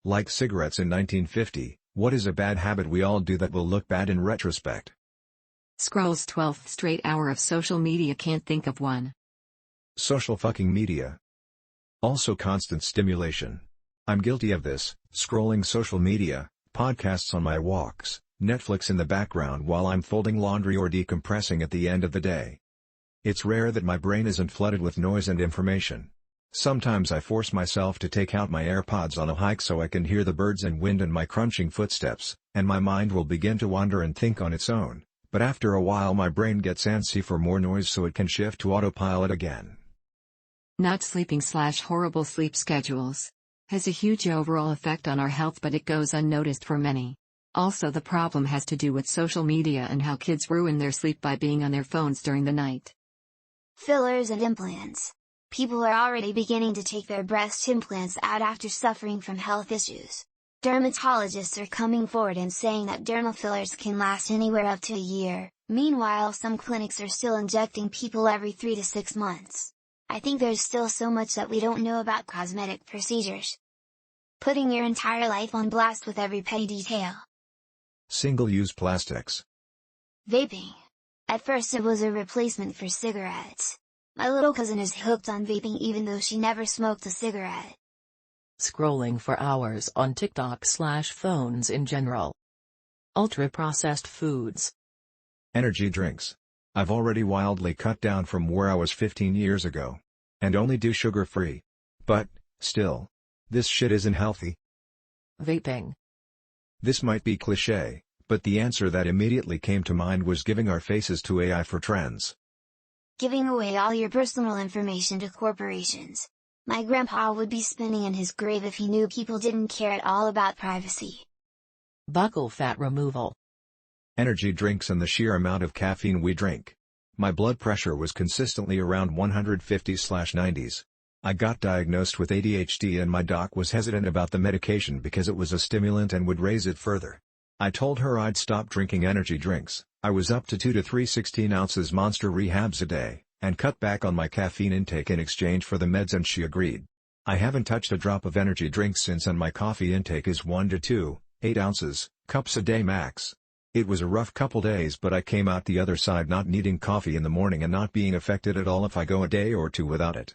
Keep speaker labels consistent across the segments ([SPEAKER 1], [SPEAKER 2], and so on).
[SPEAKER 1] Like cigarettes in 1950, what is a bad habit we all do that will look bad in retrospect?
[SPEAKER 2] Scrolls 12th straight hour of social media, can't think of one.
[SPEAKER 1] Social fucking media. Also constant stimulation. I'm guilty of this, scrolling social media, podcasts on my walks, Netflix in the background while I'm folding laundry or decompressing at the end of the day. It's rare that my brain isn't flooded with noise and information. Sometimes I force myself to take out my AirPods on a hike so I can hear the birds and wind and my crunching footsteps, and my mind will begin to wander and think on its own, but after a while my brain gets antsy for more noise so it can shift to autopilot again.
[SPEAKER 2] Not sleeping / horrible sleep schedules has a huge overall effect on our health, but it goes unnoticed for many. Also, the problem has to do with social media and how kids ruin their sleep by being on their phones during the night.
[SPEAKER 3] Fillers and implants. People are already beginning to take their breast implants out after suffering from health issues. Dermatologists are coming forward and saying that dermal fillers can last anywhere up to a year, meanwhile some clinics are still injecting people every 3 to 6 months. I think there's still so much that we don't know about cosmetic procedures. Putting your entire life on blast with every petty detail.
[SPEAKER 1] Single-use plastics.
[SPEAKER 3] Vaping. At first it was a replacement for cigarettes. My little cousin is hooked on vaping even though she never smoked a cigarette.
[SPEAKER 4] Scrolling for hours on TikTok / phones in general. Ultra-processed foods.
[SPEAKER 1] Energy drinks. I've already wildly cut down from where I was 15 years ago. And only do sugar-free. But, still. This shit isn't healthy.
[SPEAKER 4] Vaping.
[SPEAKER 1] This might be cliché, but the answer that immediately came to mind was giving our faces to AI for trends.
[SPEAKER 3] Giving away all your personal information to corporations. My grandpa would be spinning in his grave if he knew people didn't care at all about privacy.
[SPEAKER 4] Buccal fat removal.
[SPEAKER 1] Energy drinks and the sheer amount of caffeine we drink. My blood pressure was consistently around 150/90s. I got diagnosed with ADHD and my doc was hesitant about the medication because it was a stimulant and would raise it further. I told her I'd stop drinking energy drinks. I was up to 2 to 3 16-ounces Monster Rehabs a day, and cut back on my caffeine intake in exchange for the meds, and she agreed. I haven't touched a drop of energy drinks since, and my coffee intake is 1 to 2, 8-ounces, cups a day max. It was a rough couple days, but I came out the other side not needing coffee in the morning and not being affected at all if I go a day or two without it.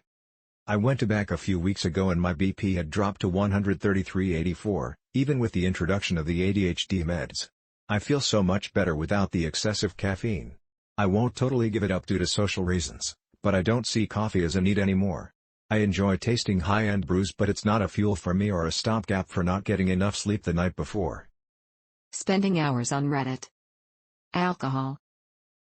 [SPEAKER 1] I went to back a few weeks ago and my BP had dropped to 133/84, even with the introduction of the ADHD meds. I feel so much better without the excessive caffeine. I won't totally give it up due to social reasons, but I don't see coffee as a need anymore. I enjoy tasting high-end brews, but it's not a fuel for me or a stopgap for not getting enough sleep the night before.
[SPEAKER 2] Spending hours on Reddit. Alcohol.